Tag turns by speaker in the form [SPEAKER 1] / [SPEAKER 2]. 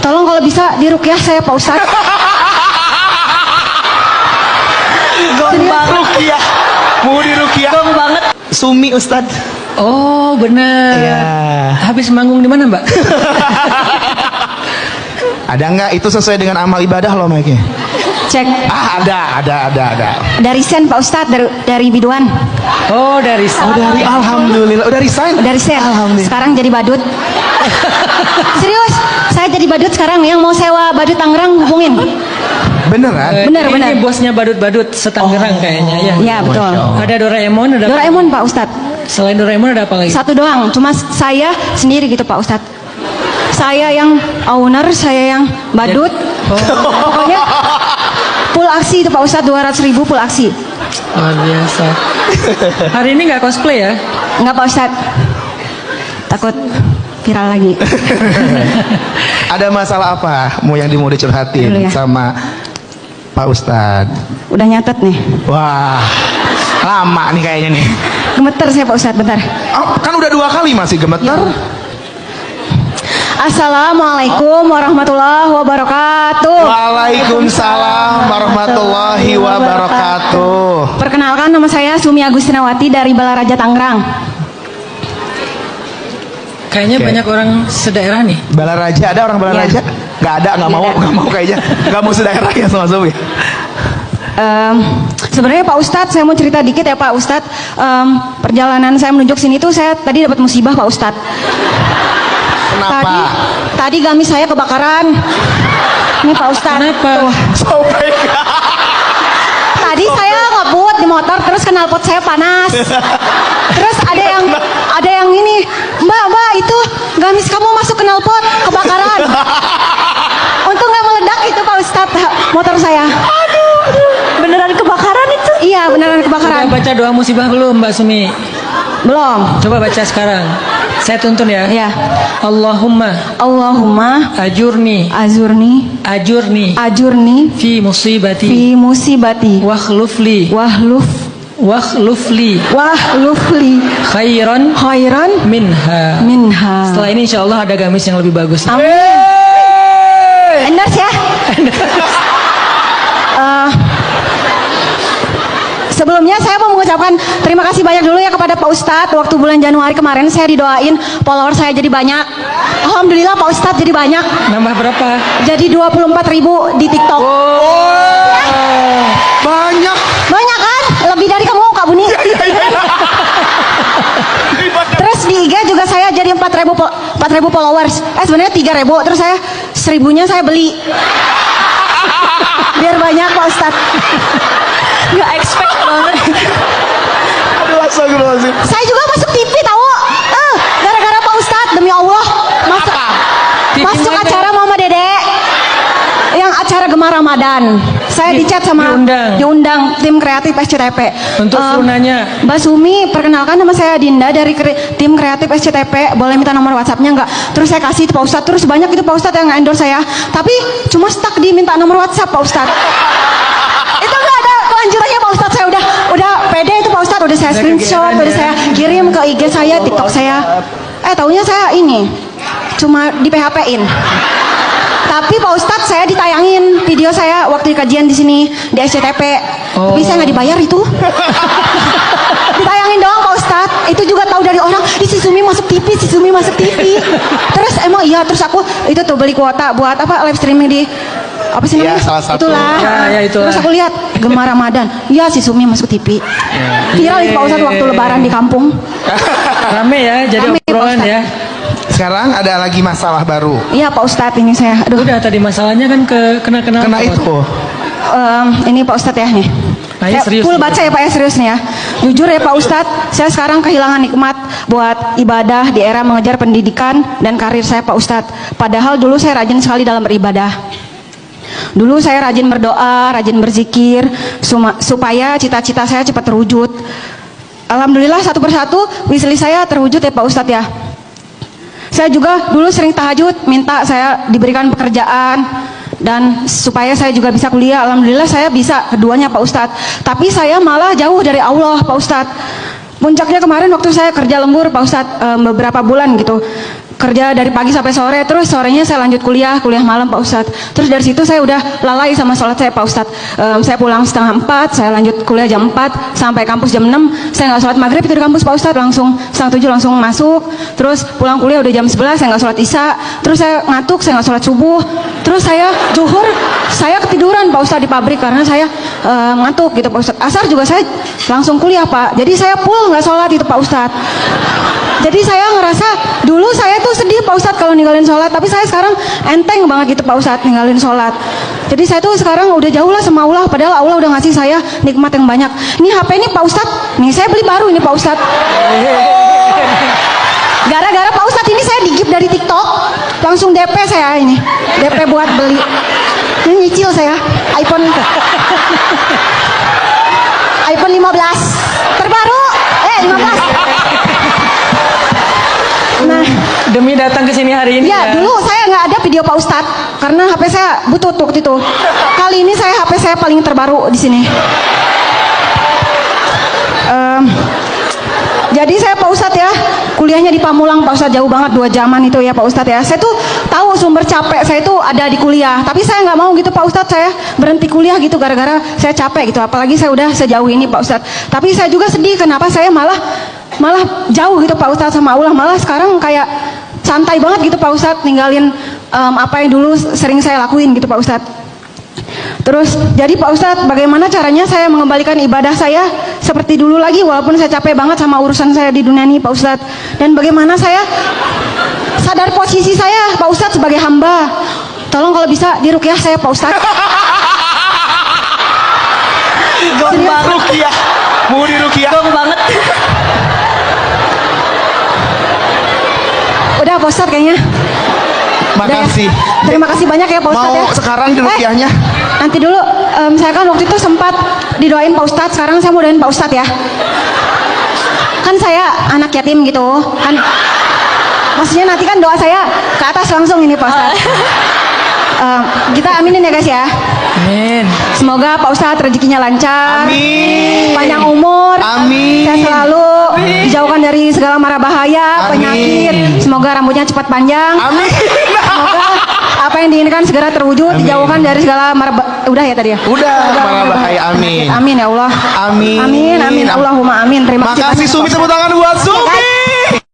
[SPEAKER 1] Tolong kalau bisa diruqyah saya Pak Ustadz.
[SPEAKER 2] Gong banget. Ruqyah. Mau diruqyah.
[SPEAKER 3] Gong banget.
[SPEAKER 2] Sumi Ustadz.
[SPEAKER 4] Oh benar.
[SPEAKER 2] Iya.
[SPEAKER 4] Habis manggung di mana Mbak?
[SPEAKER 2] Ada nggak? Itu sesuai dengan amal ibadah loh Mike.
[SPEAKER 1] Cek.
[SPEAKER 2] Ah ada.
[SPEAKER 1] Dari Sen Pak Ustadz, dari Biduan.
[SPEAKER 4] Oh dari
[SPEAKER 2] Oh dari alhamdulillah. Udah resign?
[SPEAKER 1] Dari Sen.
[SPEAKER 2] Alhamdulillah.
[SPEAKER 1] Sekarang jadi badut. Serius, saya jadi badut sekarang. Yang mau sewa badut Tangerang hubungin.
[SPEAKER 2] Beneran?
[SPEAKER 1] Bener.
[SPEAKER 4] Ini bosnya badut-badut setanggerang kayaknya ya.
[SPEAKER 1] Iya betul.
[SPEAKER 4] Ada Doraemon, ada
[SPEAKER 1] Doraemon Pak Ustadz.
[SPEAKER 4] Selain Doraemon ada apa lagi?
[SPEAKER 1] Satu doang, cuma saya sendiri gitu Pak Ustadz. Saya yang owner, saya yang badut. Pokoknya full aksi itu Pak Ustadz, 200.000 full aksi.
[SPEAKER 4] Luar biasa. Hari ini nggak cosplay ya?
[SPEAKER 1] Enggak Pak Ustadz. Takut viral lagi.
[SPEAKER 2] Ada masalah apa mau yang mau dicurhatin
[SPEAKER 1] Dulu ya.
[SPEAKER 2] sama Pak Ustadz?
[SPEAKER 1] Udah nyatet nih.
[SPEAKER 2] Wah, lama nih kayaknya nih.
[SPEAKER 1] Gemeter saya Pak Ustadz, bentar.
[SPEAKER 2] Oh, kan udah 2 kali masih gemeter.
[SPEAKER 1] Assalamualaikum warahmatullahi wabarakatuh.
[SPEAKER 2] Waalaikumsalam warahmatullahi wabarakatuh.
[SPEAKER 1] Perkenalkan, nama saya Sumi Agustinawati dari Balaraja Tangerang.
[SPEAKER 4] Kayaknya
[SPEAKER 2] Oke.
[SPEAKER 4] banyak orang sedaerah nih.
[SPEAKER 2] Balaraja, ada orang Balaraja?
[SPEAKER 1] Iya.
[SPEAKER 2] Nggak ada, nggak mau kayaknya. Nggak mau sedaerah ya sama Sumi.
[SPEAKER 1] Sebenarnya Pak Ustadz, saya mau cerita dikit ya Pak Ustadz. Perjalanan saya menuju sini tuh saya tadi dapat musibah Pak Ustadz.
[SPEAKER 2] Kenapa?
[SPEAKER 1] Tadi gamis saya kebakaran. Ini Pak Ustadz.
[SPEAKER 4] Kenapa?
[SPEAKER 1] Tuh.
[SPEAKER 2] Sobek.
[SPEAKER 1] Tadi saya ngebut di motor, terus knalpot saya panas. Terus ada yang ini, Mbak itu gamis kamu masuk knalpot kebakaran. Untung nggak meledak itu Pak Ustadz motor saya.
[SPEAKER 3] Beneran kebakaran itu?
[SPEAKER 1] Iya beneran kebakaran.
[SPEAKER 4] Udah baca doa musibah belum Mbak Sumi?
[SPEAKER 1] Belum.
[SPEAKER 4] Coba baca sekarang. Saya tuntun ya.
[SPEAKER 1] Ya.
[SPEAKER 4] Allahumma
[SPEAKER 1] Allahumma
[SPEAKER 4] ajurni
[SPEAKER 1] ajurni
[SPEAKER 4] fi musibati
[SPEAKER 1] fi musibati
[SPEAKER 4] wakhlufli khairan
[SPEAKER 1] khairan
[SPEAKER 4] minha. Setelah ini insya Allah ada gamis yang lebih bagus.
[SPEAKER 1] Amin. Endorse ya. Sebelumnya saya mau mengucapkan terima kasih banyak dulu ya kepada Pak Ustadz. Waktu bulan Januari kemarin saya didoain follower saya jadi banyak. Alhamdulillah Pak Ustadz jadi banyak.
[SPEAKER 4] Nambah berapa?
[SPEAKER 1] Jadi 24.000 di TikTok.
[SPEAKER 2] Banyak.
[SPEAKER 1] Banyak kan? Lebih dari kamu Kak Buni. Terus di IG juga saya jadi 4.000 followers. Sebenarnya 3.000. Terus saya 1.000-nya saya beli. Biar banyak Pak Ustadz.
[SPEAKER 3] Gak expect banget.
[SPEAKER 2] Aduh, astagfirullahaladzim.
[SPEAKER 1] Saya juga masuk TV tahu. Gara-gara Pak Ustadz, demi Allah masuk acara Mama Dede yang acara Gemar Ramadan. Saya dicat sama diundang tim kreatif SCTP.
[SPEAKER 4] Untuk suruh nanya,
[SPEAKER 1] Mbak Sumi, perkenalkan nama saya Dinda dari tim kreatif SCTP. Boleh minta nomor WhatsApp-nya nggak? Terus saya kasih Pak Ustadz. Terus banyak itu Pak Ustadz yang endorse saya. Tapi cuma stuck di minta nomor WhatsApp Pak Ustadz. Itu nggak ada kelanjutannya Pak Ustadz. Saya udah pede itu Pak Ustadz. Udah saya screenshot, udah saya kirim ke IG saya, TikTok saya. Taunya saya ini cuma di PHP-in. Tapi Pak Ustadz saya ditayangin video saya waktu kajian di sini di SCTP. Tapi saya nggak dibayar itu. Ditayangin doang Pak Ustadz. Itu juga tahu dari orang. Si Sumi masuk TV, si Sumi masuk TV. Terus emang iya. Terus aku itu tuh beli kuota buat apa live streaming di apa sih namanya?
[SPEAKER 2] Ya, salah satu.
[SPEAKER 1] Itulah.
[SPEAKER 4] Ya, itulah.
[SPEAKER 1] Terus aku lihat Gemar Ramadan. Iya si Sumi masuk TV. Viral itu Pak Ustadz waktu Lebaran di kampung.
[SPEAKER 4] rame ya, jadi
[SPEAKER 1] Rame, Pak
[SPEAKER 4] obrolan
[SPEAKER 1] Ustadz.
[SPEAKER 4] ya.
[SPEAKER 2] Sekarang ada lagi masalah baru.
[SPEAKER 1] Iya Pak Ustadz ini saya. Aduh.
[SPEAKER 4] Udah tadi masalahnya kan kena
[SPEAKER 2] Kena itu.
[SPEAKER 1] Ini Pak Ustadz ya nih.
[SPEAKER 4] Nah, ya,
[SPEAKER 1] Saya
[SPEAKER 4] serius
[SPEAKER 1] full
[SPEAKER 4] nih.
[SPEAKER 1] baca ya Pak ya, serius nih ya. Jujur ya Pak Ustadz, saya sekarang kehilangan nikmat buat ibadah di era mengejar pendidikan dan karir saya Pak Ustadz. Padahal dulu saya rajin sekali dalam beribadah. Dulu saya rajin berdoa, rajin berzikir supaya cita-cita saya cepat terwujud. Alhamdulillah satu persatu wishlist saya terwujud ya Pak Ustadz ya. Saya juga dulu sering tahajud, minta saya diberikan pekerjaan dan supaya saya juga bisa kuliah. Alhamdulillah saya bisa keduanya Pak Ustadz. Tapi saya malah jauh dari Allah Pak Ustadz. Puncaknya kemarin waktu saya kerja lembur Pak Ustadz beberapa bulan gitu. kerja dari pagi sampai sore, terus sorenya saya lanjut kuliah malam Pak Ustadz. Terus dari situ saya udah lalai sama sholat saya Pak Ustadz. Saya pulang setengah 4, saya lanjut kuliah jam 4, sampai kampus jam 6, saya nggak sholat maghrib itu di kampus Pak Ustadz, langsung setengah 7 langsung masuk. Terus pulang kuliah udah jam 11, saya nggak sholat isya, terus saya ngantuk, saya nggak sholat subuh, terus saya zuhur, saya ketiduran Pak Ustadz di pabrik karena saya ngantuk gitu Pak Ustadz. Asar juga saya langsung kuliah Pak, jadi saya full nggak sholat itu Pak Ustadz. Jadi saya ngerasa dulu saya tuh sedih Pak Ustadz kalau ninggalin sholat, tapi saya sekarang enteng banget gitu Pak Ustadz ninggalin sholat. Jadi saya tuh sekarang udah jauh lah sama Allah, padahal Allah udah ngasih saya nikmat yang banyak. Ini HP ini Pak Ustadz, nih saya beli baru ini Pak Ustadz. Gara-gara Pak Ustadz ini saya digip dari TikTok, langsung DP saya ini, DP buat beli. Ini nyicil saya, iPhone 15 terbaru, 15. Nah,
[SPEAKER 4] Demi datang ke sini hari ini.
[SPEAKER 1] ya dulu saya nggak ada video Pak Ustadz karena HP saya butut waktu itu. Kali ini saya HP saya paling terbaru di sini. Jadi saya Pak Ustadz ya, kuliahnya di Pamulang Pak Ustadz, jauh banget 2 jaman itu ya Pak Ustadz ya. Saya tuh tahu sumber capek saya tuh ada di kuliah, tapi saya nggak mau gitu Pak Ustadz, saya berhenti kuliah gitu gara-gara saya capek gitu. Apalagi saya udah sejauh ini Pak Ustadz. Tapi saya juga sedih kenapa saya malah jauh gitu Pak Ustadz sama Allah, malah sekarang kayak santai banget gitu Pak Ustadz, ninggalin apa yang dulu sering saya lakuin gitu Pak Ustadz. Terus jadi Pak Ustadz, bagaimana caranya saya mengembalikan ibadah saya seperti dulu lagi walaupun saya capek banget sama urusan saya di dunia ini Pak Ustadz. Dan bagaimana saya sadar posisi saya Pak Ustadz sebagai hamba. Tolong kalau bisa diruqyah saya Pak Ustadz.
[SPEAKER 3] Gong banget.
[SPEAKER 2] Rukiah. Mau di Rukiah.
[SPEAKER 3] Gong banget.
[SPEAKER 1] Udah Pak Ustadz kayaknya. Udah ya?
[SPEAKER 2] Makasih.
[SPEAKER 1] Terima kasih banyak ya Pak Ustadz
[SPEAKER 2] Mau
[SPEAKER 1] ya.
[SPEAKER 2] sekarang di rukiahnya?
[SPEAKER 1] Nanti dulu, saya kan waktu itu sempat didoain Pak Ustadz, sekarang saya mau doain Pak Ustadz ya. Kan saya anak yatim gitu, kan. Maksudnya nanti kan doa saya ke atas langsung ini Pak Ustadz. Kita aminin ya guys ya.
[SPEAKER 4] Amin.
[SPEAKER 1] Semoga Pak Ustadz rezekinya lancar,
[SPEAKER 2] Amin.
[SPEAKER 1] panjang umur,
[SPEAKER 2] Amin.
[SPEAKER 1] saya selalu dijauhkan dari segala mara bahaya,
[SPEAKER 2] Amin.
[SPEAKER 1] penyakit. Semoga rambutnya cepat panjang.
[SPEAKER 2] Amin.
[SPEAKER 1] Semoga apa yang diinginkan segera terwujud,
[SPEAKER 2] Amin.
[SPEAKER 1] dijauhkan dari segala udah ya tadi ya.
[SPEAKER 2] Udah, mara bahaya. Amin.
[SPEAKER 1] Amin ya Allah.
[SPEAKER 2] Amin.
[SPEAKER 1] Amin. Allahumma amin. Terima kasih.
[SPEAKER 2] Makasih Sumi, tepuk tangan buat Sumi.